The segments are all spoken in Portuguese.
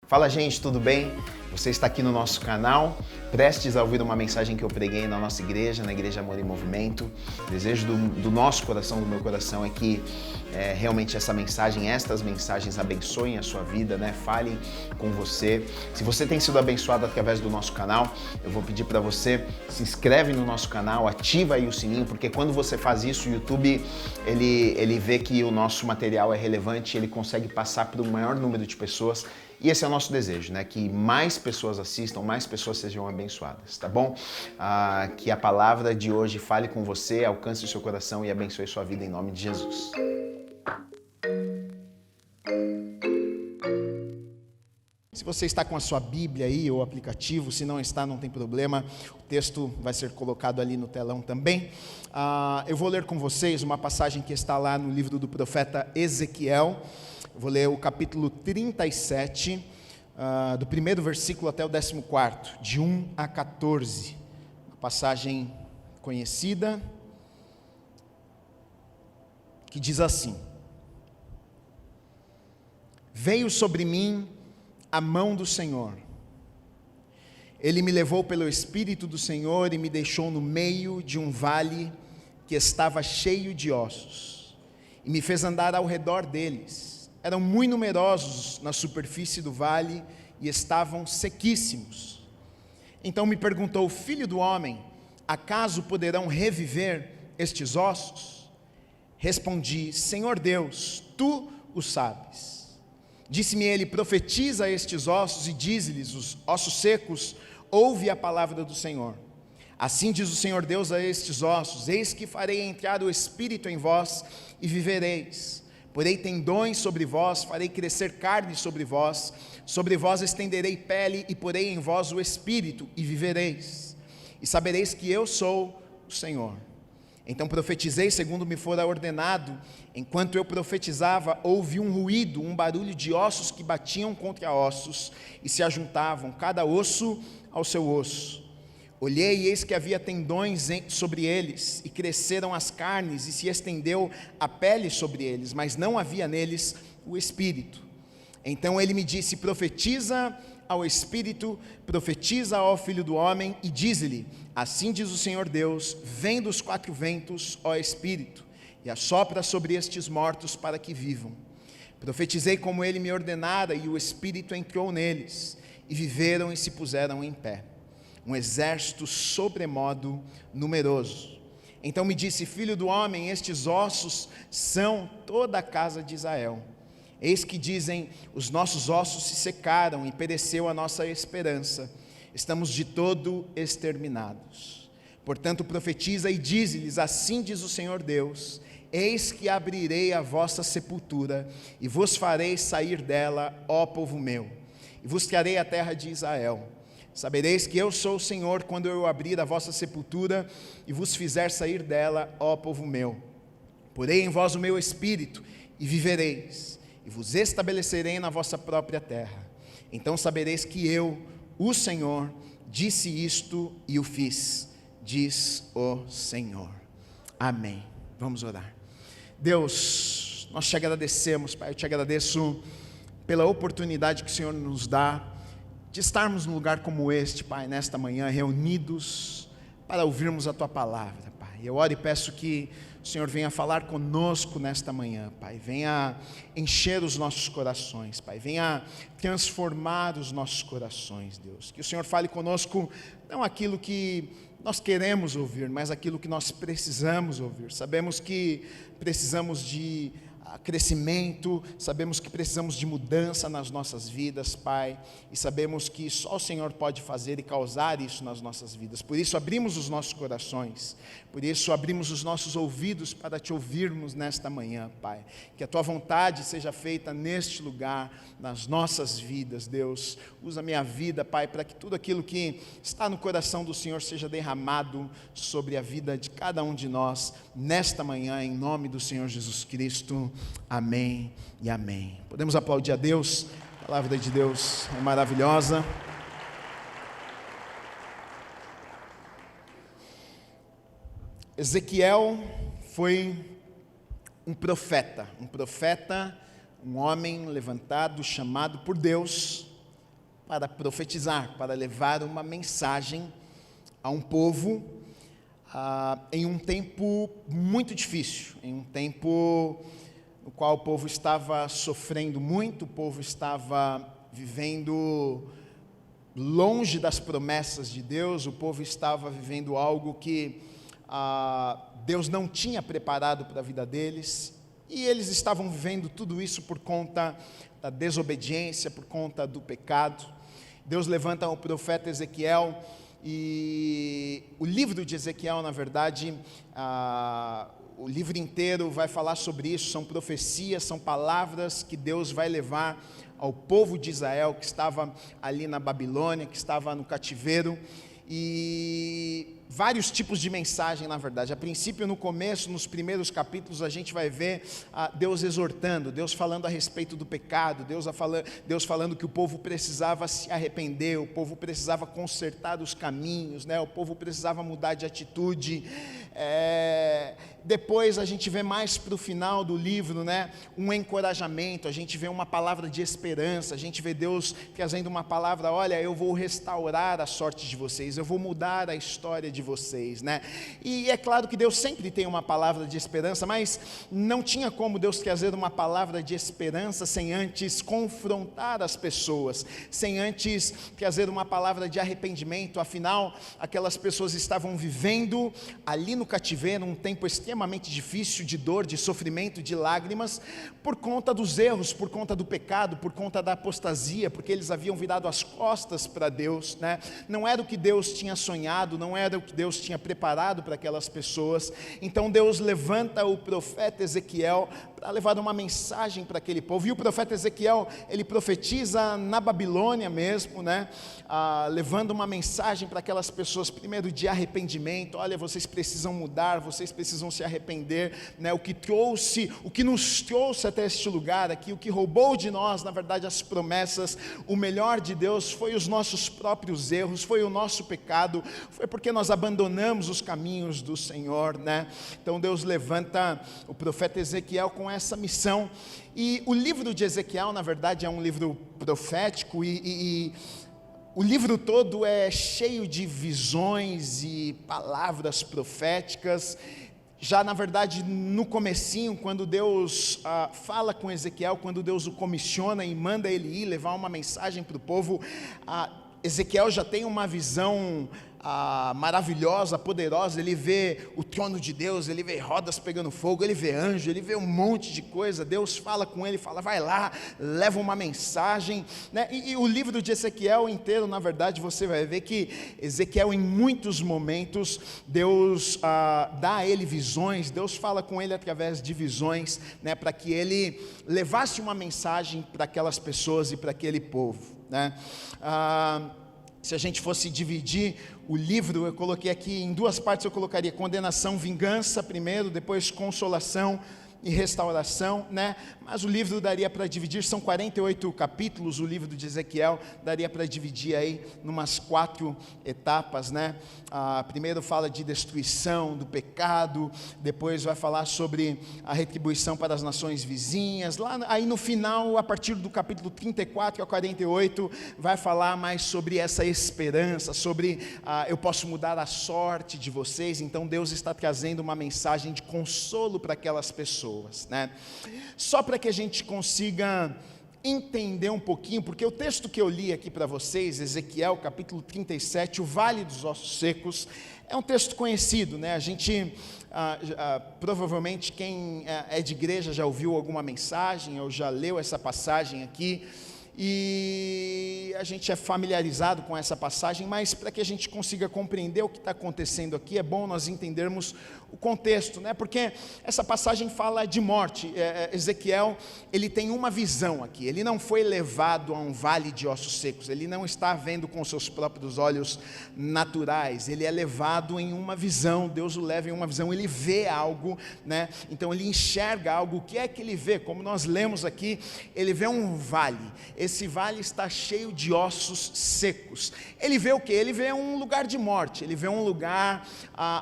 Fala, gente, tudo bem? Você está aqui no nosso canal, prestes a ouvir uma mensagem que eu preguei na nossa igreja, na Igreja Amor em Movimento. O desejo do nosso coração, do meu coração, é que realmente estas mensagens abençoem a sua vida, né? Falem com você. Se você tem sido abençoado através do nosso canal, eu vou pedir para você, se inscreve no nosso canal, ativa aí o sininho, porque quando você faz isso, o YouTube, ele vê que o nosso material é relevante, ele consegue passar para o maior número de pessoas. E esse é o nosso desejo, né? Que mais pessoas assistam, mais pessoas sejam abençoadas, tá bom? Que a palavra de hoje fale com você, alcance o seu coração e abençoe sua vida em nome de Jesus. Se você está com a sua Bíblia aí, ou aplicativo, se não está, não tem problema, o texto vai ser colocado ali no telão também. Eu vou ler com vocês uma passagem que está lá no livro do profeta Ezequiel. Eu vou ler o capítulo 37, do primeiro versículo até o 14º, de 1 a 14. Uma passagem conhecida, que diz assim: Veio sobre mim a mão do Senhor. Ele me levou pelo Espírito do Senhor e me deixou no meio de um vale que estava cheio de ossos, e me fez andar ao redor deles. Eram muito numerosos na superfície do vale e estavam sequíssimos. Então me perguntou: Filho do homem, acaso poderão reviver estes ossos? Respondi: Senhor Deus, tu o sabes. Disse-me ele: profetiza a estes ossos e dize-lhes: os ossos secos, ouve a palavra do Senhor. Assim diz o Senhor Deus a estes ossos: eis que farei entrar o Espírito em vós e vivereis. Porei tendões sobre vós, farei crescer carne sobre vós estenderei pele e porei em vós o Espírito e vivereis. E sabereis que eu sou o Senhor. Então profetizei segundo me fora ordenado. Enquanto eu profetizava, ouvi um ruído, um barulho de ossos que batiam contra ossos e se ajuntavam, cada osso ao seu osso. Olhei e eis que havia tendões sobre eles, e cresceram as carnes, e se estendeu a pele sobre eles, mas não havia neles o Espírito. Então ele me disse: profetiza ao Espírito, profetiza ao Filho do Homem, e dize-lhe: assim diz o Senhor Deus, vem dos quatro ventos, ó Espírito, e assopra sobre estes mortos para que vivam. Profetizei como ele me ordenara, e o Espírito entrou neles, e viveram e se puseram em pé. Um exército sobremodo numeroso. Então me disse: filho do homem, estes ossos são toda a casa de Israel. Eis que dizem: os nossos ossos se secaram e pereceu a nossa esperança. Estamos de todo exterminados. Portanto profetiza e dize-lhes: assim diz o Senhor Deus, eis que abrirei a vossa sepultura e vos farei sair dela, ó povo meu, e vos trarei a terra de Israel. Sabereis que eu sou o Senhor quando eu abrir a vossa sepultura e vos fizer sair dela, ó povo meu. Porei em vós o meu espírito e vivereis, e vos estabelecerei na vossa própria terra. Então sabereis que eu, o Senhor, disse isto e o fiz, diz o Senhor. Amém. Vamos orar. Deus, nós te agradecemos, Pai, eu te agradeço pela oportunidade que o Senhor nos dá de estarmos num lugar como este, Pai, nesta manhã, reunidos para ouvirmos a Tua palavra, Pai. Eu oro e peço que o Senhor venha falar conosco nesta manhã, Pai. Venha encher os nossos corações, Pai. Venha transformar os nossos corações, Deus. Que o Senhor fale conosco, não aquilo que nós queremos ouvir, mas aquilo que nós precisamos ouvir. Sabemos que precisamos de crescimento, sabemos que precisamos de mudança nas nossas vidas, Pai, e sabemos que só o Senhor pode fazer e causar isso nas nossas vidas. Por isso abrimos os nossos corações, por isso abrimos os nossos ouvidos para te ouvirmos nesta manhã, Pai. Que a Tua vontade seja feita neste lugar, nas nossas vidas, Deus. Usa a minha vida, Pai, para que tudo aquilo que está no coração do Senhor seja derramado sobre a vida de cada um de nós nesta manhã, em nome do Senhor Jesus Cristo. Amém e amém. Podemos aplaudir a Deus. A palavra de Deus é maravilhosa. Ezequiel foi um profeta, um homem levantado, chamado por Deus, para profetizar, para levar uma mensagem a um povo em um tempo muito difícil, em um tempo no qual o povo estava sofrendo muito, o povo estava vivendo longe das promessas de Deus, o povo estava vivendo algo que Deus não tinha preparado para a vida deles, e eles estavam vivendo tudo isso por conta da desobediência, por conta do pecado. Deus levanta o profeta Ezequiel, e o livro de Ezequiel, na verdade, o livro inteiro vai falar sobre isso, são profecias, são palavras que Deus vai levar ao povo de Israel, que estava ali na Babilônia, que estava no cativeiro, e vários tipos de mensagem, na verdade. A princípio, no começo, nos primeiros capítulos, a gente vai ver Deus exortando, Deus falando a respeito do pecado, Deus falando que o povo precisava se arrepender, o povo precisava consertar os caminhos, né? O povo precisava mudar de atitude. Depois a gente vê mais para o final do livro, né, um encorajamento, a gente vê uma palavra de esperança, a gente vê Deus trazendo uma palavra: olha, eu vou restaurar a sorte de vocês, eu vou mudar a história de vocês, né? E é claro que Deus sempre tem uma palavra de esperança, mas não tinha como Deus trazer uma palavra de esperança sem antes confrontar as pessoas, sem antes trazer uma palavra de arrependimento. Afinal, aquelas pessoas estavam vivendo ali no cativeiro, um tempo extremamente difícil, de dor, de sofrimento, de lágrimas, por conta dos erros, por conta do pecado, por conta da apostasia, porque eles haviam virado as costas para Deus, né? Não era o que Deus tinha sonhado, não era o que Deus tinha preparado para aquelas pessoas. Então Deus levanta o profeta Ezequiel para levar uma mensagem para aquele povo, e o profeta Ezequiel, ele profetiza na Babilônia mesmo, né? Levando uma mensagem para aquelas pessoas, primeiro de arrependimento: olha, vocês precisam mudar, vocês precisam se arrepender, né? O que nos trouxe até este lugar aqui, o que roubou de nós, na verdade, as promessas, o melhor de Deus, foi os nossos próprios erros, foi o nosso pecado, foi porque nós abandonamos os caminhos do Senhor, né? Então Deus levanta o profeta Ezequiel com essa missão, e o livro de Ezequiel, na verdade, é um livro profético, e o livro todo é cheio de visões e palavras proféticas. Já, na verdade, no comecinho, quando Deus fala com Ezequiel, quando Deus o comissiona e manda ele ir levar uma mensagem para o povo, Ezequiel já tem uma visão maravilhosa, poderosa. Ele vê o trono de Deus, ele vê rodas pegando fogo, ele vê anjo, ele vê um monte de coisa. Deus fala com ele, fala: vai lá, leva uma mensagem, né? E o livro de Ezequiel inteiro, na verdade, você vai ver que Ezequiel, em muitos momentos, Deus dá a ele visões, Deus fala com ele através de visões, né, para que ele levasse uma mensagem para aquelas pessoas e para aquele povo, né? Se a gente fosse dividir o livro, eu coloquei aqui em duas partes. Eu colocaria condenação, vingança primeiro, depois consolação e restauração, né? Mas o livro daria para dividir, são 48 capítulos, o livro de Ezequiel, daria para dividir aí numas 4 etapas, né? Primeiro fala de destruição, do pecado, depois vai falar sobre a retribuição para as nações vizinhas. Aí no final, a partir do capítulo 34 ao 48, vai falar mais sobre essa esperança, sobre eu posso mudar a sorte de vocês. Então Deus está trazendo uma mensagem de consolo para aquelas pessoas, né? Só para que a gente consiga entender um pouquinho, porque o texto que eu li aqui para vocês, Ezequiel capítulo 37, o Vale dos Ossos Secos, é um texto conhecido, né? A gente, provavelmente quem é de igreja já ouviu alguma mensagem, ou já leu essa passagem aqui, e a gente é familiarizado com essa passagem, mas para que a gente consiga compreender o que está acontecendo aqui, é bom nós entendermos o contexto, né? Porque essa passagem fala de morte. Ezequiel, ele tem uma visão aqui, ele não foi levado a um vale de ossos secos, ele não está vendo com seus próprios olhos naturais, ele é levado em uma visão. Deus o leva em uma visão, ele vê algo, né? Então ele enxerga algo. O que é que ele vê? Como nós lemos aqui, ele vê um vale. Esse vale está cheio de de ossos secos. Ele vê o quê? Ele vê um lugar de morte, ele vê um lugar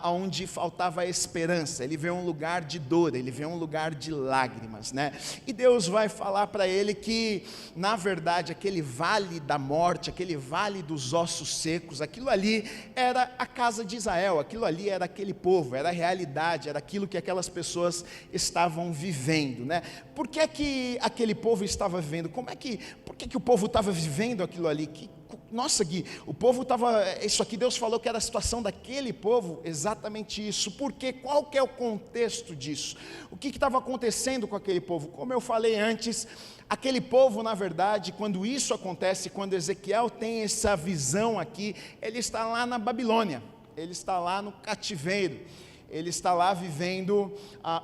onde faltava esperança, ele vê um lugar de dor, ele vê um lugar de lágrimas, né? E Deus vai falar para ele que, na verdade, aquele vale da morte, aquele vale dos ossos secos, aquilo ali era a casa de Israel, aquilo ali era aquele povo, era a realidade, era aquilo que aquelas pessoas estavam vivendo, né? Por que aquele povo estava vivendo? Por que o povo estava vivendo aquilo ali? Nossa, Gui, o povo estava, isso aqui Deus falou que era a situação daquele povo, exatamente isso. Por quê? Qual que é o contexto disso? O que estava acontecendo com aquele povo? Como eu falei antes, aquele povo, na verdade, quando isso acontece, quando Ezequiel tem essa visão aqui, ele está lá na Babilônia, ele está lá no cativeiro. Ele está lá vivendo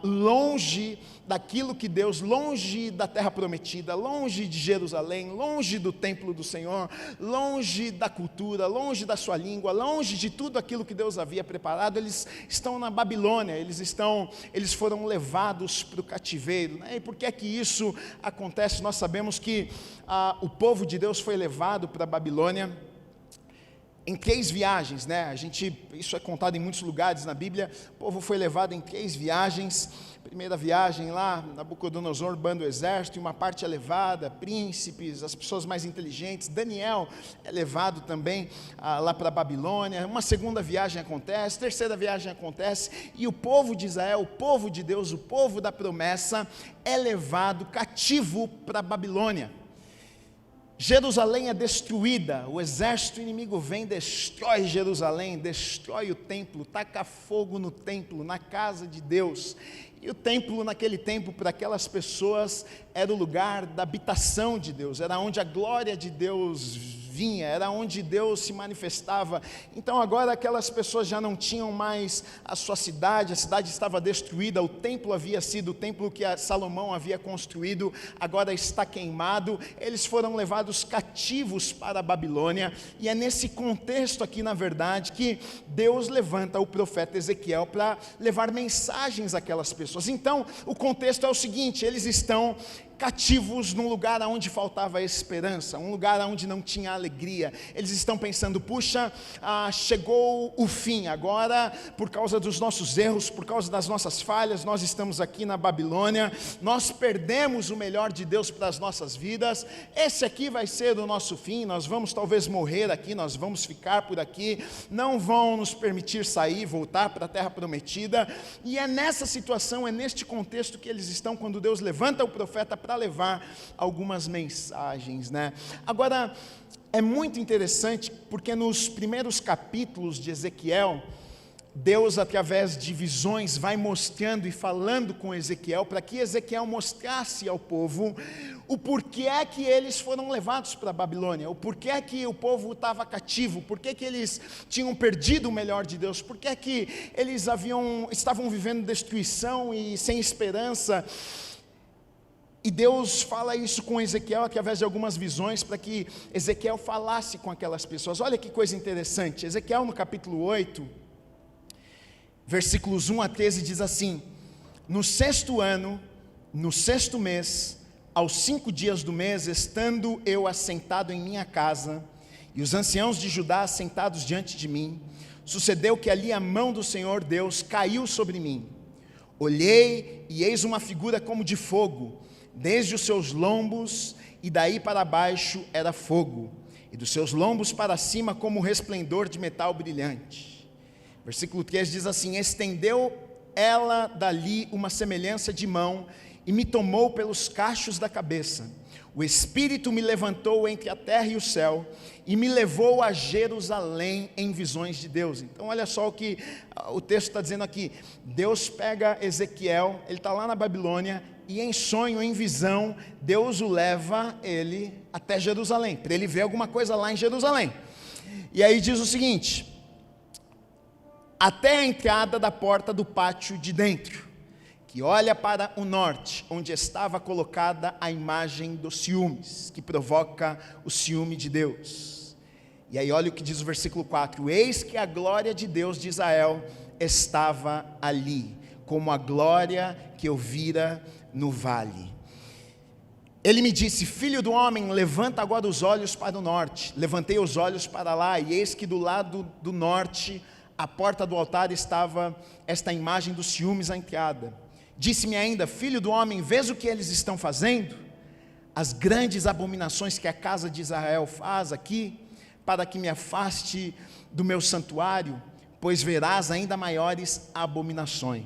longe daquilo que Deus, longe da terra prometida, longe de Jerusalém, longe do templo do Senhor, longe da cultura, longe da sua língua, longe de tudo aquilo que Deus havia preparado. Eles estão na Babilônia, eles foram levados para o cativeiro, né? E por que é que isso acontece? Nós sabemos que o povo de Deus foi levado para a Babilônia em 3 viagens, né? Isso é contado em muitos lugares na Bíblia. O povo foi levado em 3 viagens. Primeira viagem lá, Nabucodonosor banda o exército, e uma parte é levada, príncipes, as pessoas mais inteligentes. Daniel é levado também lá para a Babilônia. Uma segunda viagem acontece, terceira viagem acontece, e o povo de Israel, o povo de Deus, o povo da promessa, é levado cativo para a Babilônia. Jerusalém é destruída, o exército inimigo vem, destrói Jerusalém, destrói o templo, taca fogo no templo, na casa de Deus. E o templo naquele tempo, para aquelas pessoas, era o lugar da habitação de Deus, era onde a glória de Deus vinha, era onde Deus se manifestava. Então agora aquelas pessoas já não tinham mais a sua cidade, a cidade estava destruída, o templo havia sido, o templo que Salomão havia construído, agora está queimado. Eles foram levados cativos para a Babilônia, e é nesse contexto aqui, na verdade, que Deus levanta o profeta Ezequiel para levar mensagens àquelas pessoas. Então o contexto é o seguinte: eles estão cativos num lugar onde faltava esperança, um lugar onde não tinha alegria. Eles estão pensando: puxa, chegou o fim, agora por causa dos nossos erros, por causa das nossas falhas, nós estamos aqui na Babilônia, nós perdemos o melhor de Deus para as nossas vidas, esse aqui vai ser o nosso fim, nós vamos talvez morrer aqui, nós vamos ficar por aqui, não vão nos permitir sair, voltar para a terra prometida. E é nessa situação, é neste contexto que eles estão, quando Deus levanta o profeta para levar algumas mensagens, né? Agora, é muito interessante, porque nos primeiros capítulos de Ezequiel, Deus, através de visões, vai mostrando e falando com Ezequiel, para que Ezequiel mostrasse ao povo o porquê é que eles foram levados para a Babilônia, o porquê é que o povo estava cativo, porquê que eles tinham perdido o melhor de Deus, porquê é que eles estavam vivendo destruição e sem esperança. E Deus fala isso com Ezequiel através de algumas visões, para que Ezequiel falasse com aquelas pessoas. Olha que coisa interessante, Ezequiel no capítulo 8, versículos 1 a 13 diz assim: no 6º ano, no 6º mês, aos 5 dias do mês, estando eu assentado em minha casa, e os anciãos de Judá assentados diante de mim, sucedeu que ali a mão do Senhor Deus caiu sobre mim. Olhei, e eis uma figura como de fogo, desde os seus lombos e daí para baixo era fogo, e dos seus lombos para cima como resplendor de metal brilhante. Versículo 3 diz assim: estendeu ela dali uma semelhança de mão, e me tomou pelos cachos da cabeça. O Espírito me levantou entre a terra e o céu, e me levou a Jerusalém em visões de Deus. Então olha só o que o texto está dizendo aqui. Deus pega Ezequiel, ele está lá na Babilônia, e em sonho, em visão, Deus o leva ele até Jerusalém, para ele ver alguma coisa lá em Jerusalém. E aí diz o seguinte: até a entrada da porta do pátio de dentro, que olha para o norte, onde estava colocada a imagem dos ciúmes, que provoca o ciúme de Deus. E aí olha o que diz o versículo 4: eis que a glória de Deus de Israel estava ali, como a glória que eu vira no vale. Ele me disse: filho do homem, levanta agora os olhos para o norte. Levantei os olhos para lá, e eis que do lado do norte, à porta do altar, estava esta imagem dos ciúmes à entrada. Disse-me ainda: filho do homem, vês o que eles estão fazendo? As grandes abominações que a casa de Israel faz aqui, para que me afaste do meu santuário, pois verás ainda maiores abominações.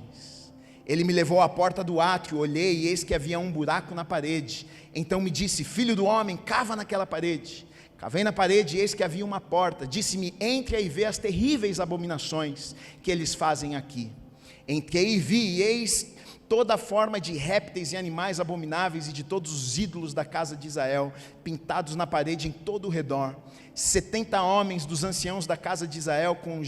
Ele me levou à porta do átrio, olhei, e eis que havia um buraco na parede. Então me disse: filho do homem, cava naquela parede. Cavei na parede, e eis que havia uma porta. Disse-me: entre e vê as terríveis abominações que eles fazem aqui. Entrei e vi, e eis toda forma de répteis e animais abomináveis, e de todos os ídolos da casa de Israel, pintados na parede em todo o redor. 70 homens dos anciãos da casa de Israel, com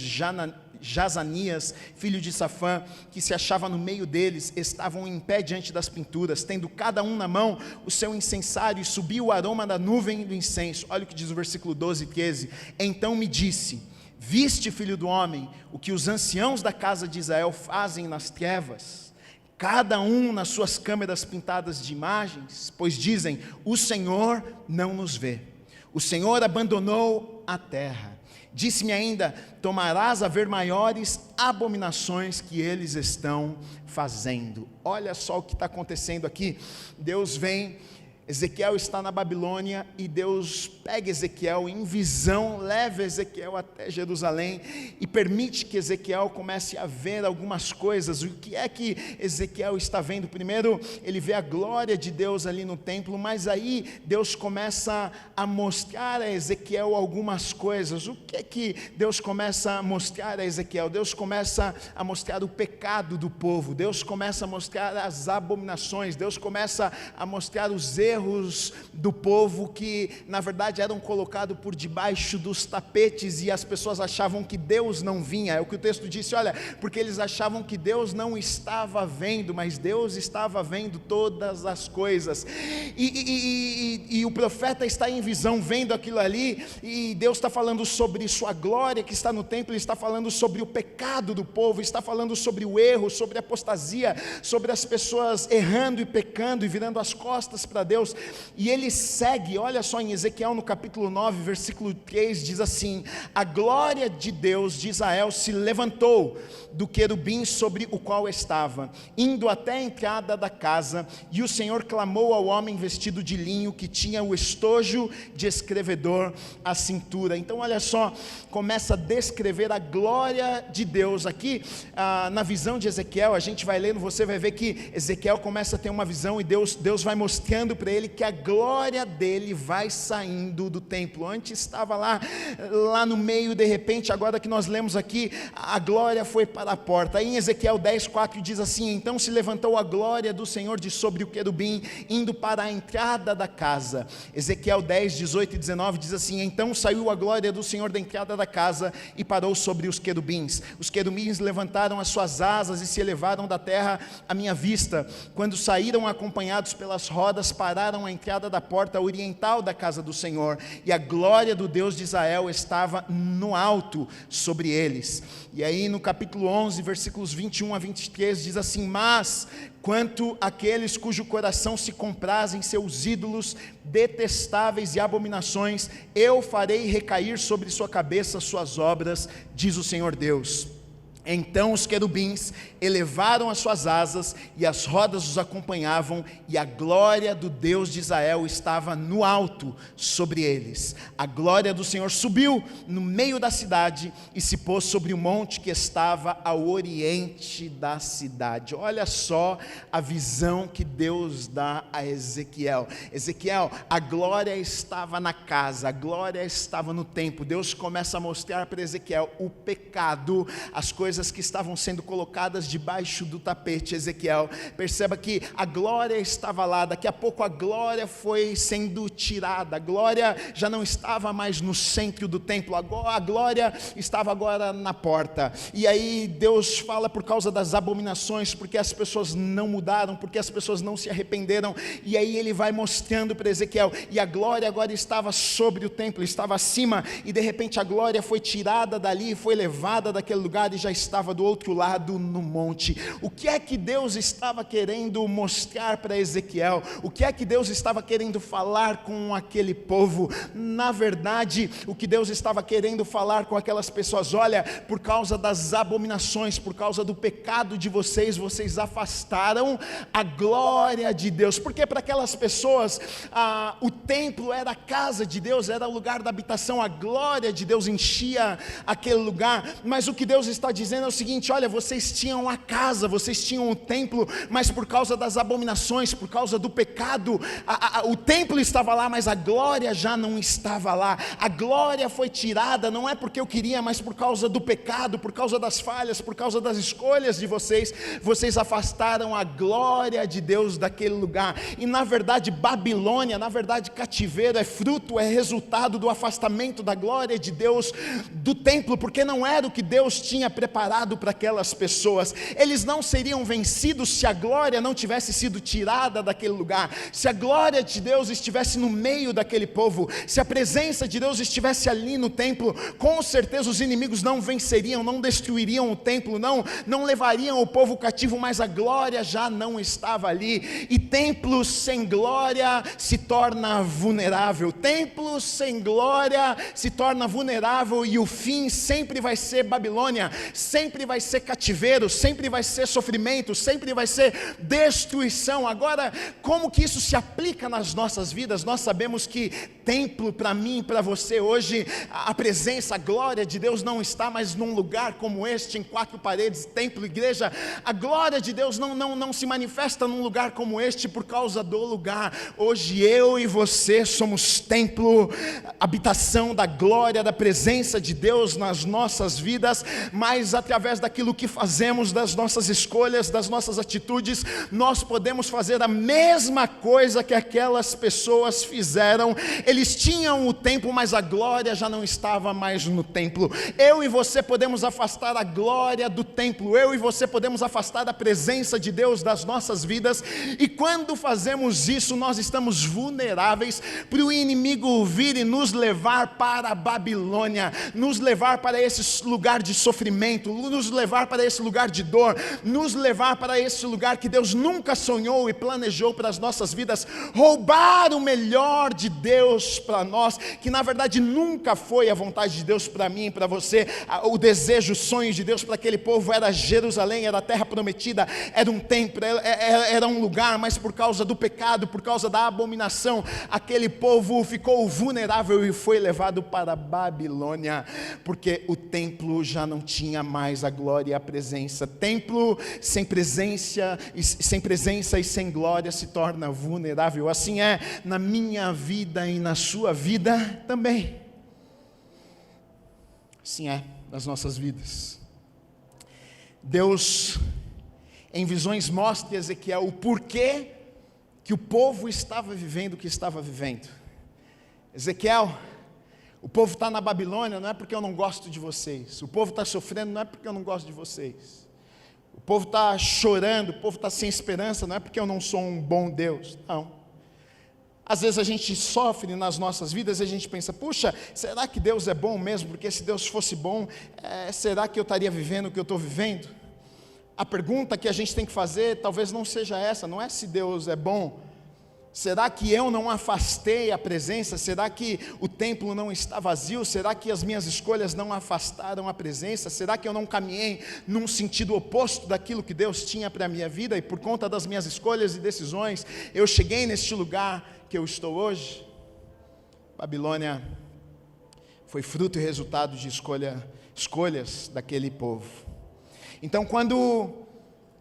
Jazanias, filho de Safã, que se achava no meio deles, estavam em pé diante das pinturas, tendo cada um na mão o seu incensário, e subia o aroma da nuvem do incenso. Olha o que diz o versículo 12 e 13. Então me disse: viste, filho do homem, o que os anciãos da casa de Israel fazem nas trevas, cada um nas suas câmeras pintadas de imagens? Pois dizem: o Senhor não nos vê, o Senhor abandonou a terra. Disse-me ainda: tomarás a ver maiores abominações que eles estão fazendo. Olha só o que está acontecendo aqui. Deus vem, Ezequiel está na Babilônia, e Deus pega Ezequiel em visão, leva Ezequiel até Jerusalém, e permite que Ezequiel comece a ver algumas coisas. O que é que Ezequiel está vendo? Primeiro, ele vê a glória de Deus ali no templo, mas aí Deus começa a mostrar a Ezequiel algumas coisas. O que é que Deus começa a mostrar a Ezequiel? Deus começa a mostrar o pecado do povo, Deus começa a mostrar as abominações, Deus começa a mostrar os erros do povo, que na verdade eram colocados por debaixo dos tapetes, e as pessoas achavam que Deus não vinha. É o que o texto disse: olha, porque eles achavam que Deus não estava vendo, mas Deus estava vendo todas as coisas. E o profeta está em visão, vendo aquilo ali, e Deus está falando sobre sua glória que está no templo, ele está falando sobre o pecado do povo, está falando sobre o erro, sobre a apostasia, sobre as pessoas errando e pecando e virando as costas para Deus. E ele segue, olha só, em Ezequiel no capítulo 9, versículo 3, diz assim: a glória de Deus de Israel se levantou do querubim sobre o qual estava, indo até a entrada da casa, e o Senhor clamou ao homem vestido de linho, que tinha o estojo de escrevedor à cintura. Então olha só, começa a descrever a glória de Deus. Aqui na visão de Ezequiel, a gente vai lendo, você vai ver que Ezequiel começa a ter uma visão, e Deus vai mostrando para ele que a glória dele vai saindo do templo. Antes estava lá no meio, de repente, agora que nós lemos aqui, a glória foi para a porta. Aí em Ezequiel 10:4 diz assim: então se levantou a glória do Senhor de sobre o querubim, indo para a entrada da casa. Ezequiel 10:18 e 19 diz assim: então saiu a glória do Senhor da entrada da casa e parou sobre os querubins. Os querubins levantaram as suas asas e se elevaram da terra à minha vista. Quando saíram acompanhados pelas rodas, pararam à entrada da porta oriental da casa do Senhor, e a glória do Deus de Israel estava no alto sobre eles. E aí no capítulo 11, versículos 21 a 23 diz assim: mas quanto àqueles cujo coração se compraz em seus ídolos detestáveis e abominações, eu farei recair sobre sua cabeça suas obras, diz o Senhor Deus. Então os querubins elevaram as suas asas, e as rodas os acompanhavam, e a glória do Deus de Israel estava no alto sobre eles. A glória do Senhor subiu no meio da cidade e se pôs sobre o monte que estava ao oriente da cidade. Olha só a visão que Deus dá a Ezequiel. Ezequiel, a glória estava na casa, a glória estava no templo. Deus começa a mostrar para Ezequiel o pecado, as coisas que estavam sendo colocadas debaixo do tapete. Ezequiel, perceba que a glória estava lá, daqui a pouco a glória foi sendo tirada, a glória já não estava mais no centro do templo, a glória estava agora na porta. E aí Deus fala por causa das abominações, porque as pessoas não mudaram, porque as pessoas não se arrependeram. E aí ele vai mostrando para Ezequiel, e a glória agora estava sobre o templo, estava acima, e de repente a glória foi tirada dali, foi levada daquele lugar, e já estava do outro lado no monte. O que é que Deus estava querendo mostrar para Ezequiel? O que é que Deus estava querendo falar com aquele povo? Na verdade, o que Deus estava querendo falar com aquelas pessoas: olha, por causa das abominações, por causa do pecado de vocês, vocês afastaram a glória de Deus. Porque para aquelas pessoas, o templo era a casa de Deus, era o lugar da habitação, a glória de Deus enchia aquele lugar. Mas o que Deus está dizendo é o seguinte: olha, vocês tinham a casa, vocês tinham o templo, mas por causa das abominações, por causa do pecado, o templo estava lá, mas a glória já não estava lá. A glória foi tirada, não é porque eu queria, mas por causa do pecado, por causa das falhas, por causa das escolhas de vocês. Vocês afastaram a glória de Deus daquele lugar. E na verdade Babilônia, na verdade cativeiro, é fruto, é resultado do afastamento da glória de Deus do templo, porque não era o que Deus tinha preparado para aquelas pessoas. Eles não seriam vencidos se a glória não tivesse sido tirada daquele lugar, se a glória de Deus estivesse no meio daquele povo, se a presença de Deus estivesse ali no templo. Com certeza os inimigos não venceriam, não destruiriam o templo, não levariam o povo cativo, mas a glória já não estava ali. E templo sem glória se torna vulnerável, templo sem glória se torna vulnerável, e o fim sempre vai ser Babilônia, sempre vai ser cativeiro, sempre vai ser sofrimento, sempre vai ser destruição. Agora, como que isso se aplica nas nossas vidas? Nós sabemos que templo, para mim, para você hoje, a presença, a glória de Deus não está mais num lugar como este, em quatro paredes, templo, igreja. A glória de Deus não se manifesta num lugar como este por causa do lugar. Hoje eu e você somos templo, habitação da glória, da presença de Deus nas nossas vidas, mas através daquilo que fazemos, das nossas escolhas, das nossas atitudes, nós podemos fazer a mesma coisa que aquelas pessoas fizeram. Eles tinham o templo, mas a glória já não estava mais no templo. Eu e você podemos afastar a glória do templo, eu e você podemos afastar a presença de Deus das nossas vidas, e quando fazemos isso, nós estamos vulneráveis para o inimigo vir e nos levar para a Babilônia, nos levar para esse lugar de sofrimento, nos levar para esse lugar de dor, nos levar para esse lugar que Deus nunca sonhou e planejou para as nossas vidas, roubar o melhor de Deus para nós, que na verdade nunca foi a vontade de Deus para mim e para você. O desejo, o sonho de Deus para aquele povo era Jerusalém, era a terra prometida, era um templo, era um lugar, mas por causa do pecado, por causa da abominação, aquele povo ficou vulnerável e foi levado para a Babilônia, porque o templo já não tinha mais a glória e a presença. Templo sem presença e sem glória se torna vulnerável. Assim é na minha vida e na sua vida também. Assim é nas nossas vidas. Deus, em visões, mostra a Ezequiel o porquê que o povo estava vivendo o que estava vivendo. Ezequiel, o povo está na Babilônia, não é porque eu não gosto de vocês. O povo está sofrendo, não é porque eu não gosto de vocês. O povo está chorando, o povo está sem esperança, não é porque eu não sou um bom Deus. Não. Às vezes a gente sofre nas nossas vidas e a gente pensa: puxa, será que Deus é bom mesmo? Porque se Deus fosse bom, será que eu estaria vivendo o que eu estou vivendo? A pergunta que a gente tem que fazer talvez não seja essa, não é se Deus é bom. Será que eu não afastei a presença? Será que o templo não está vazio? Será que as minhas escolhas não afastaram a presença? Será que eu não caminhei num sentido oposto daquilo que Deus tinha para a minha vida? E por conta das minhas escolhas e decisões, eu cheguei neste lugar que eu estou hoje? Babilônia foi fruto e resultado de escolhas daquele povo. Então, quando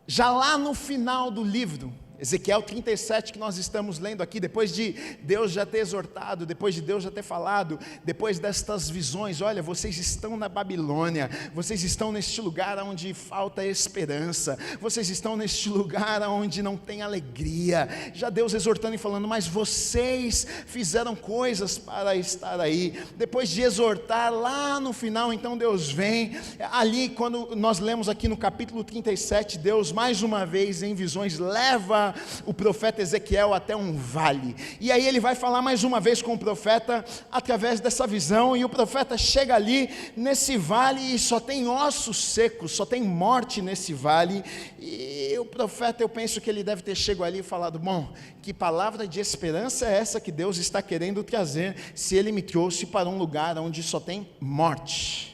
já lá no final do livro, Ezequiel 37, que nós estamos lendo aqui, depois de Deus já ter exortado, depois de Deus já ter falado, depois destas visões: olha, vocês estão na Babilônia, vocês estão neste lugar onde falta esperança, vocês estão neste lugar onde não tem alegria. Já Deus exortando e falando: mas vocês fizeram coisas para estar aí. Depois de exortar, lá no final, então Deus vem, ali quando nós lemos aqui no capítulo 37, Deus mais uma vez em visões leva leva o profeta Ezequiel até um vale. E aí ele vai falar mais uma vez com o profeta através dessa visão, e o profeta chega ali nesse vale e só tem ossos secos, só tem morte nesse vale. E o profeta, eu penso que ele deve ter chegado ali e falado: bom, que palavra de esperança é essa que Deus está querendo trazer, se ele me trouxe para um lugar onde só tem morte?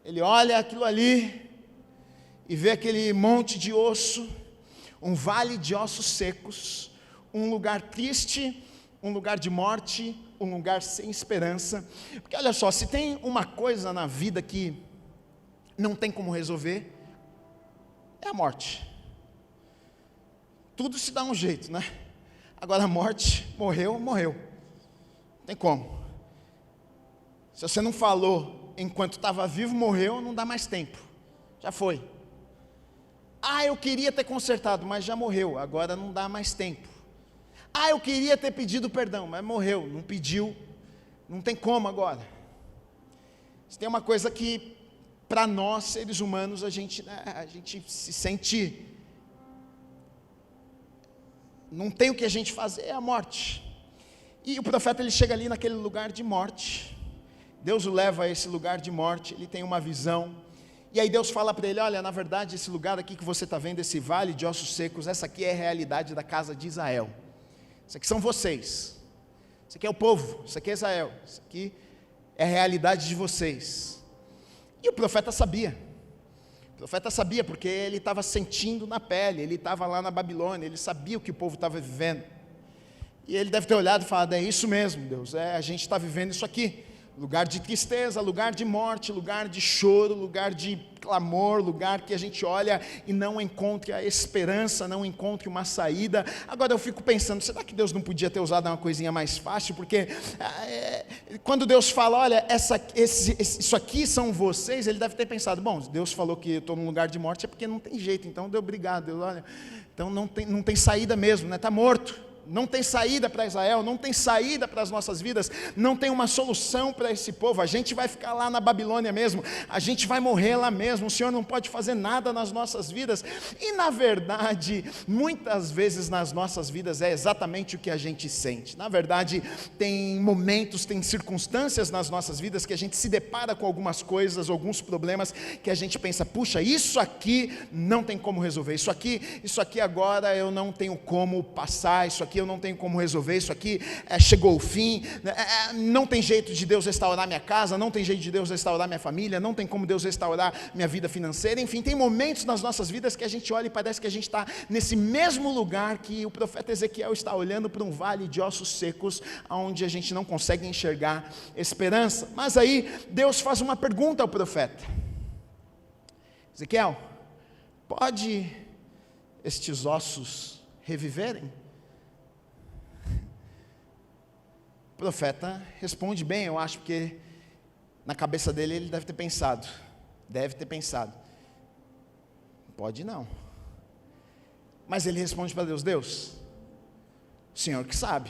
Ele olha aquilo ali e vê aquele monte de osso, um vale de ossos secos, um lugar triste, um lugar de morte, um lugar sem esperança. Porque olha só, se tem uma coisa na vida que não tem como resolver, é a morte. Tudo se dá um jeito, né? Agora a morte, morreu, morreu. Não tem como. Se você não falou enquanto estava vivo, morreu, não dá mais tempo. Já foi. Eu queria ter consertado, mas já morreu, agora não dá mais tempo. Eu queria ter pedido perdão, mas morreu, não pediu, não tem como agora. Se tem uma coisa que, para nós, seres humanos, a gente se sente, não tem o que a gente fazer, é a morte. E o profeta, ele chega ali naquele lugar de morte, Deus o leva a esse lugar de morte, ele tem uma visão, e aí Deus fala para ele: olha, na verdade esse lugar aqui que você está vendo, esse vale de ossos secos, essa aqui é a realidade da casa de Israel, isso aqui são vocês, isso aqui é o povo, isso aqui é Israel, isso aqui é a realidade de vocês. E o profeta sabia porque ele estava sentindo na pele, ele estava lá na Babilônia, ele sabia o que o povo estava vivendo, e ele deve ter olhado e falado: é isso mesmo, Deus, a gente está vivendo isso aqui, lugar de tristeza, lugar de morte, lugar de choro, lugar de clamor, lugar que a gente olha e não encontra a esperança, não encontra uma saída. Agora eu fico pensando, será que Deus não podia ter usado uma coisinha mais fácil? Porque quando Deus fala: olha, isso aqui são vocês, ele deve ter pensado: bom, Deus falou que eu estou num lugar de morte, é porque não tem jeito, então Deus, obrigado, Deus, olha, então não tem saída mesmo, né? Está morto. Não tem saída para Israel, não tem saída para as nossas vidas, não tem uma solução para esse povo, a gente vai ficar lá na Babilônia mesmo, a gente vai morrer lá mesmo, o Senhor não pode fazer nada nas nossas vidas. E na verdade, muitas vezes nas nossas vidas é exatamente o que a gente sente. Na verdade, tem momentos, tem circunstâncias nas nossas vidas que a gente se depara com algumas coisas, alguns problemas, que a gente pensa: puxa, isso aqui não tem como resolver, isso aqui agora eu não tenho como passar, isso aqui eu não tenho como resolver, isso aqui chegou ao fim, não tem jeito de Deus restaurar minha casa, não tem jeito de Deus restaurar minha família, não tem como Deus restaurar minha vida financeira. Enfim, tem momentos nas nossas vidas que a gente olha e parece que a gente está nesse mesmo lugar que o profeta Ezequiel está olhando para um vale de ossos secos, onde a gente não consegue enxergar esperança. Mas aí Deus faz uma pergunta ao profeta: Ezequiel, pode estes ossos reviverem? O profeta responde bem, eu acho, porque na cabeça dele ele deve ter pensado, pode não. Mas ele responde para Deus: Deus, o Senhor que sabe,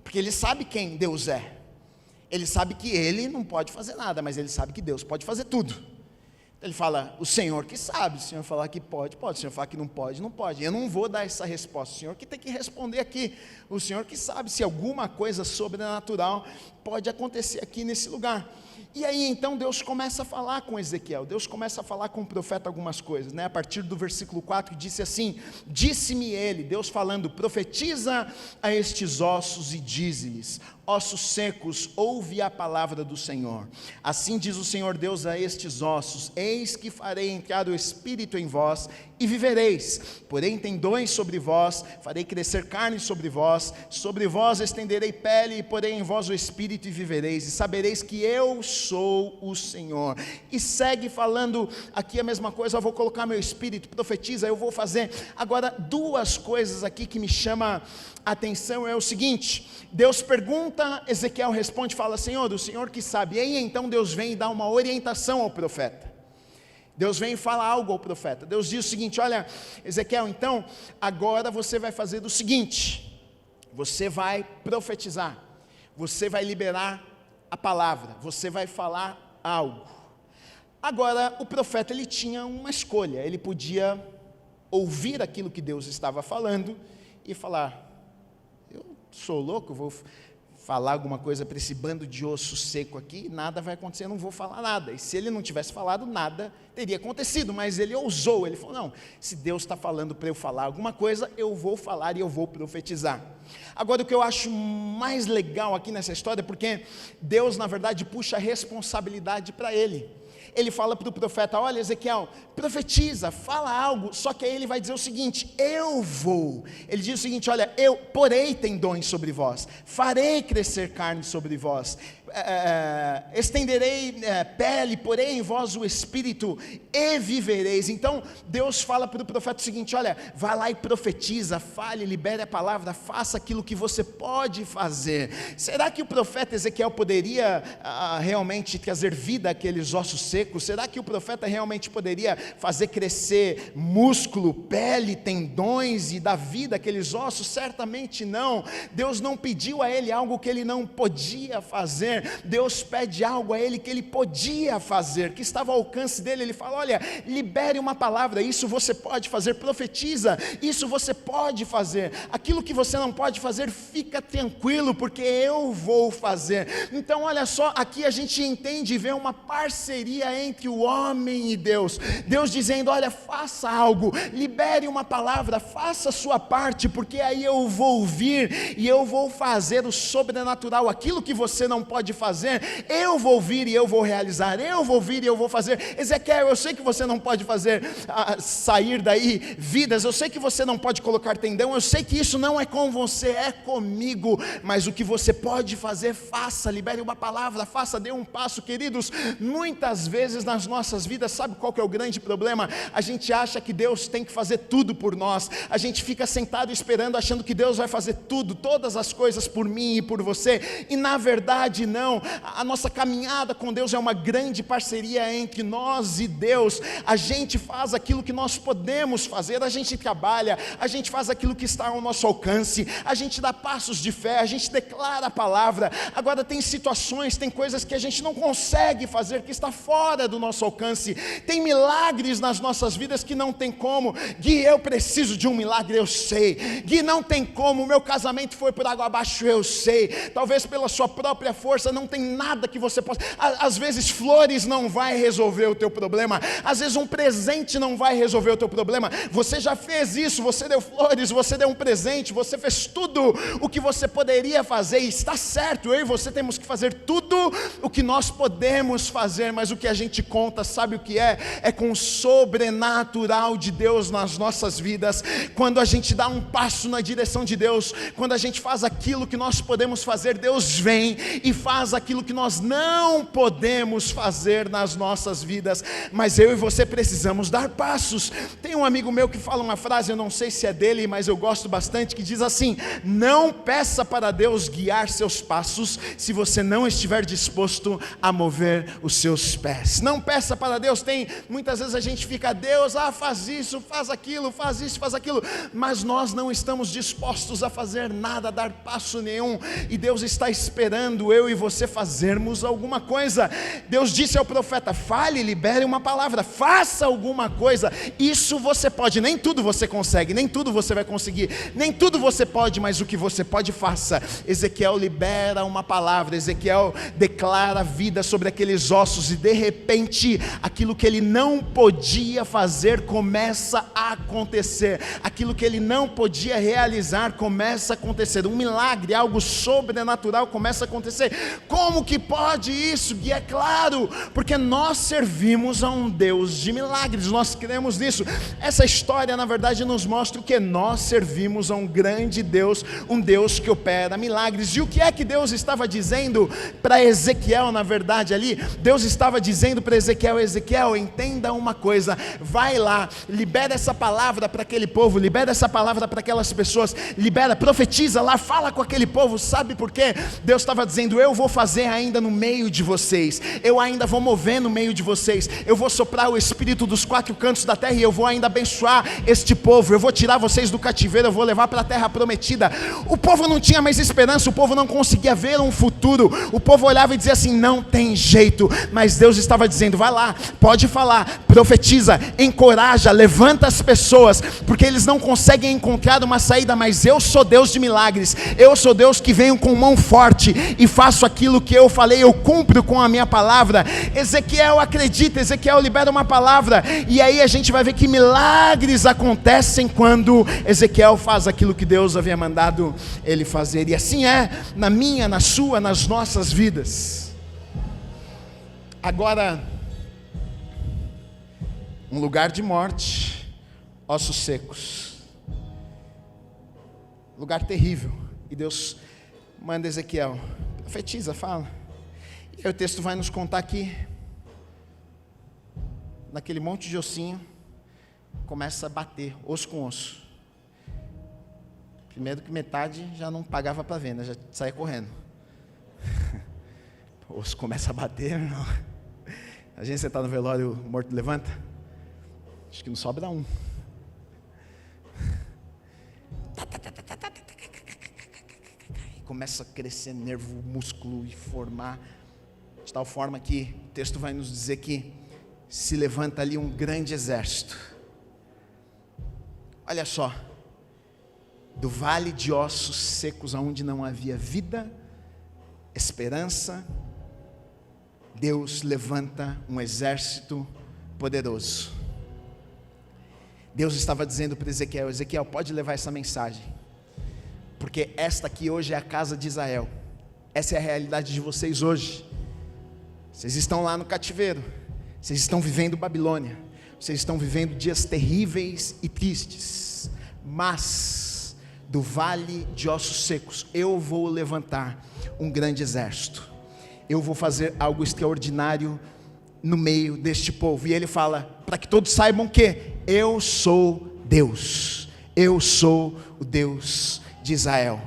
porque ele sabe quem Deus é, ele sabe que ele não pode fazer nada, mas ele sabe que Deus pode fazer tudo. Ele fala: o Senhor que sabe. O Senhor falar que pode, pode. O Senhor falar que não pode, não pode. Eu não vou dar essa resposta. O Senhor que tem que responder aqui. O Senhor que sabe se alguma coisa sobrenatural pode acontecer aqui nesse lugar. E aí então Deus começa a falar com Ezequiel, Deus começa a falar com o profeta algumas coisas, né? A partir do versículo 4 disse assim: disse-me ele, Deus falando: profetiza a estes ossos e dize-lhes: ossos secos, ouve a palavra do Senhor. Assim diz o Senhor Deus a estes ossos: eis que farei entrar o Espírito em vós e vivereis, porém tendões sobre vós, farei crescer carne sobre vós estenderei pele, e porei em vós o Espírito e vivereis, e sabereis que eu sou o Senhor. E segue falando aqui a mesma coisa: eu vou colocar meu Espírito, profetiza, eu vou fazer. Agora, duas coisas aqui que me chama a atenção é o seguinte: Deus pergunta, Ezequiel responde, fala: Senhor, o Senhor que sabe. E aí então Deus vem e dá uma orientação ao profeta. Deus vem e fala algo ao profeta. Deus diz o seguinte: olha, Ezequiel, então, agora você vai fazer o seguinte: você vai profetizar, você vai liberar a palavra, você vai falar algo. Agora, o profeta, ele tinha uma escolha, ele podia ouvir aquilo que Deus estava falando e falar: eu sou louco, vou falar alguma coisa para esse bando de osso seco aqui, nada vai acontecer, eu não vou falar nada. E se ele não tivesse falado, nada teria acontecido, mas ele ousou, ele falou: não, se Deus está falando para eu falar alguma coisa, eu vou falar e eu vou profetizar. Agora, o que eu acho mais legal aqui nessa história é porque Deus, na verdade, puxa a responsabilidade para ele. Ele fala para o profeta: olha, Ezequiel, profetiza, fala algo, só que aí ele vai dizer o seguinte: eu vou. Ele diz o seguinte: olha, eu porei tendões sobre vós, farei crescer carne sobre vós, estenderei pele, porei em vós o espírito e vivereis. Então Deus fala para o profeta o seguinte: olha, vai lá e profetiza, fale, libere a palavra, faça aquilo que você pode fazer. Será que o profeta Ezequiel poderia realmente trazer vida àqueles ossos secos? Será que o profeta realmente poderia fazer crescer músculo, pele, tendões e dar vida àqueles ossos? Certamente não. Deus não pediu a ele algo que ele não podia fazer. Deus pede algo a ele que ele podia fazer, que estava ao alcance dele. Ele fala: olha, libere uma palavra, isso você pode fazer, profetiza, isso você pode fazer. Aquilo que você não pode fazer, fica tranquilo, porque eu vou fazer. Então olha só, aqui a gente entende e vê uma parceria entre o homem e Deus. Deus dizendo: olha, faça algo, libere uma palavra, faça a sua parte, porque aí eu vou vir e eu vou fazer o sobrenatural. Aquilo que você não pode fazer, eu vou vir e eu vou realizar, eu vou vir e eu vou fazer. Ezequiel, eu sei que você não pode fazer sair daí vidas, eu sei que você não pode colocar tendão, eu sei que isso não é com você, é comigo, mas o que você pode fazer, faça, libere uma palavra, faça, dê um passo. Queridos, muitas vezes nas nossas vidas, sabe qual que é o grande problema? A gente acha que Deus tem que fazer tudo por nós, a gente fica sentado esperando, achando que Deus vai fazer tudo, todas as coisas por mim e por você, e na verdade não. A nossa caminhada com Deus é uma grande parceria entre nós e Deus. A gente faz aquilo que nós podemos fazer, a gente trabalha, a gente faz aquilo que está ao nosso alcance, a gente dá passos de fé, a gente declara a palavra. Agora tem situações, tem coisas que a gente não consegue fazer, que está fora do nosso alcance. Tem milagres nas nossas vidas que não tem como. Gui, eu preciso de um milagre, eu sei. Gui, não tem como, o meu casamento foi por água abaixo, eu sei. Talvez pela sua própria força, não tem nada que você possa. Às vezes flores não vai resolver o teu problema, às vezes um presente não vai resolver o teu problema. Você já fez isso, você deu flores, você deu um presente, você fez tudo o que você poderia fazer, e está certo, eu e você temos que fazer tudo o que nós podemos fazer, mas o que a gente conta, sabe o que é? É com o sobrenatural de Deus nas nossas vidas. Quando a gente dá um passo na direção de Deus, quando a gente faz aquilo que nós podemos fazer, Deus vem e faz aquilo que nós não podemos fazer nas nossas vidas. Mas eu e você precisamos dar passos. Tem um amigo meu que fala uma frase, eu não sei se é dele, mas eu gosto bastante, que diz assim: não peça para Deus guiar seus passos se você não estiver disposto a mover os seus pés. Não peça para Deus. Muitas vezes a gente fica: Deus, faz isso, faz aquilo, faz isso, faz aquilo, mas nós não estamos dispostos a fazer nada, a dar passo nenhum, e Deus está esperando eu e você fazermos alguma coisa. Deus disse ao profeta: fale, libere uma palavra, faça alguma coisa. Isso você pode, nem tudo você consegue, nem tudo você vai conseguir, nem tudo você pode, mas o que você pode, faça. Ezequiel libera uma palavra, Ezequiel declara vida sobre aqueles ossos, e de repente aquilo que ele não podia fazer começa a acontecer, aquilo que ele não podia realizar começa a acontecer, um milagre, algo sobrenatural começa a acontecer. Como que pode isso? E é claro, porque nós servimos a um Deus de milagres, nós cremos nisso. Essa história na verdade nos mostra que nós servimos a um grande Deus, um Deus que opera milagres. E o que é que Deus estava dizendo para Ezequiel? Na verdade ali, Deus estava dizendo para Ezequiel: Ezequiel, entenda uma coisa, vai lá, libera essa palavra para aquele povo, libera essa palavra para aquelas pessoas, libera, profetiza lá, fala com aquele povo. Sabe por quê? Deus estava dizendo: eu vou fazer ainda no meio de vocês, eu ainda vou mover no meio de vocês, eu vou soprar o Espírito dos quatro cantos da terra, e eu vou ainda abençoar este povo, eu vou tirar vocês do cativeiro, eu vou levar para a terra prometida. O povo não tinha mais esperança, o povo não conseguia ver um futuro, o povo olhava e dizia assim: não tem jeito. Mas Deus estava dizendo: vai lá, pode falar, profetiza, encoraja, levanta as pessoas, porque eles não conseguem encontrar uma saída, mas eu sou Deus de milagres, eu sou Deus que venho com mão forte e faço aquilo que eu falei, eu cumpro com a minha palavra. Ezequiel acredita, Ezequiel libera uma palavra, e aí a gente vai ver que milagres acontecem quando Ezequiel faz aquilo que Deus havia mandado ele fazer. E assim é na minha, na sua, nas nossas vidas. Agora, um lugar de morte, ossos secos, lugar terrível, e Deus manda Ezequiel: profetiza, fala. E aí o texto vai nos contar que naquele monte de ossinho começa a bater, osso com osso. Primeiro que metade já não pagava para venda, já saía correndo. O osso começa a bater, meu irmão. A gente, você está no velório, o morto levanta, acho que não sobra um. E começa a crescer nervo, músculo, e formar, de tal forma que o texto vai nos dizer que se levanta ali um grande exército. Olha só, do vale de ossos secos, onde não havia vida, esperança, Deus levanta um exército poderoso. Deus estava dizendo para Ezequiel: Ezequiel, pode levar essa mensagem, porque esta aqui hoje é a casa de Israel, essa é a realidade de vocês hoje. Vocês estão lá no cativeiro, vocês estão vivendo Babilônia, vocês estão vivendo dias terríveis e tristes, mas do vale de ossos secos eu vou levantar um grande exército, eu vou fazer algo extraordinário no meio deste povo. E ele fala, para que todos saibam que eu sou Deus, eu sou o Deus de Israel.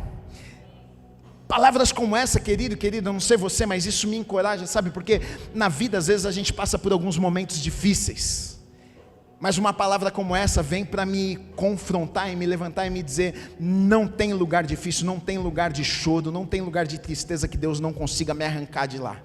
Palavras como essa, querido, eu não sei você, mas isso me encoraja, sabe? Porque na vida às vezes a gente passa por alguns momentos difíceis, mas uma palavra como essa vem para me confrontar e me levantar e me dizer: não tem lugar difícil, não tem lugar de choro, não tem lugar de tristeza que Deus não consiga me arrancar de lá.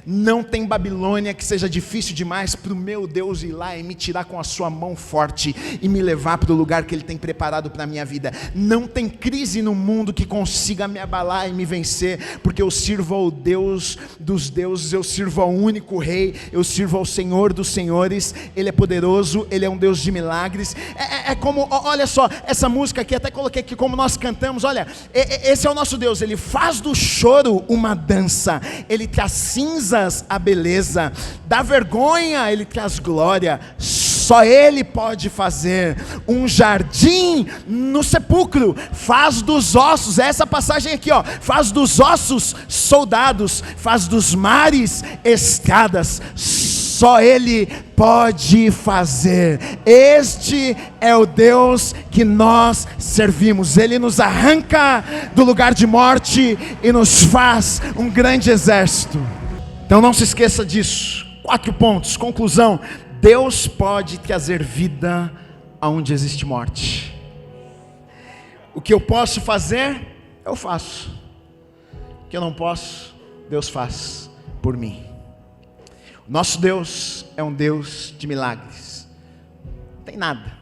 Não tem Babilônia que seja difícil demais para o meu Deus ir lá e me tirar com a sua mão forte e me levar para o lugar que Ele tem preparado para a minha vida. Não tem crise no mundo que consiga me abalar e me vencer, porque eu sirvo ao Deus dos deuses, eu sirvo ao único Rei, eu sirvo ao Senhor dos senhores. Ele é poderoso, Ele é um Deus de milagres. É como, olha só, essa música aqui, até coloquei aqui como nós cantamos. Olha, esse é o nosso Deus, Ele faz do choro uma dança, Ele traz cinza a beleza, da vergonha Ele traz glória. Só Ele pode fazer um jardim no sepulcro, faz dos ossos, essa passagem aqui, ó, faz dos ossos soldados, faz dos mares estradas. Só Ele pode fazer. Este é o Deus que nós servimos. Ele nos arranca do lugar de morte e nos faz um grande exército. Então não se esqueça disso. 4 pontos, conclusão: Deus pode trazer vida aonde existe morte. O que eu posso fazer, eu faço. O que eu não posso, Deus faz por mim. O nosso Deus é um Deus de milagres. Não tem nada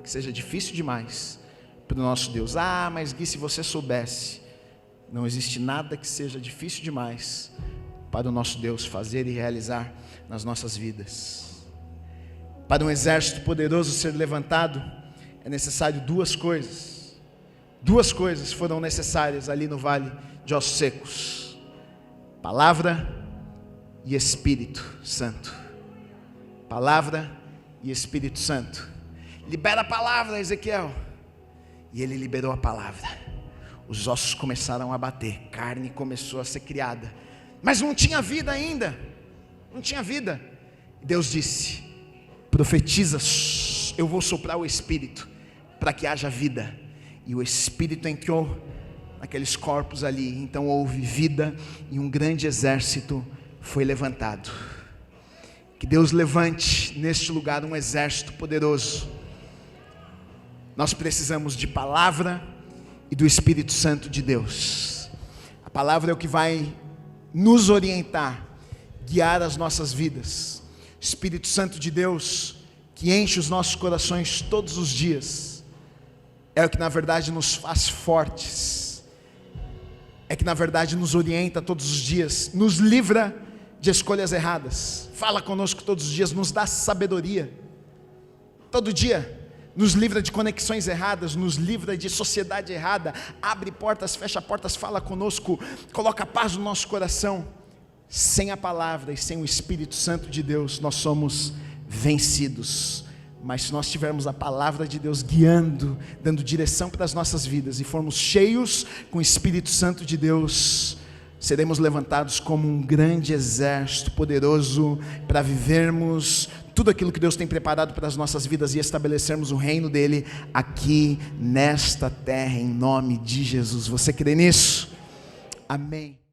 que seja difícil demais para o nosso Deus. Ah, mas Gui, se você soubesse, não existe nada que seja difícil demais para o nosso Deus fazer e realizar nas nossas vidas. Para um exército poderoso ser levantado, é necessário 2 coisas. 2 coisas foram necessárias ali no vale de ossos secos: palavra e Espírito Santo. Palavra e Espírito Santo. Libera a palavra, Ezequiel. E ele liberou a palavra. Os ossos começaram a bater, carne começou a ser criada, mas não tinha vida ainda, não tinha vida. Deus disse: profetiza, eu vou soprar o Espírito para que haja vida. E o Espírito entrou naqueles corpos ali. Então houve vida e um grande exército foi levantado. Que Deus levante neste lugar um exército poderoso. Nós precisamos de palavra e do Espírito Santo de Deus. A palavra é o que vai nos orientar, guiar as nossas vidas. Espírito Santo de Deus, que enche os nossos corações todos os dias, é o que na verdade nos faz fortes, é que na verdade nos orienta todos os dias, nos livra de escolhas erradas, fala conosco todos os dias, nos dá sabedoria, todo dia, nos livra de conexões erradas, nos livra de sociedade errada, abre portas, fecha portas, fala conosco, coloca paz no nosso coração. Sem a palavra e sem o Espírito Santo de Deus, nós somos vencidos. Mas se nós tivermos a palavra de Deus guiando, dando direção para as nossas vidas, e formos cheios com o Espírito Santo de Deus, seremos levantados como um grande exército poderoso para vivermos tudo aquilo que Deus tem preparado para as nossas vidas e estabelecermos o reino dele aqui nesta terra, em nome de Jesus. Você crê nisso? Amém.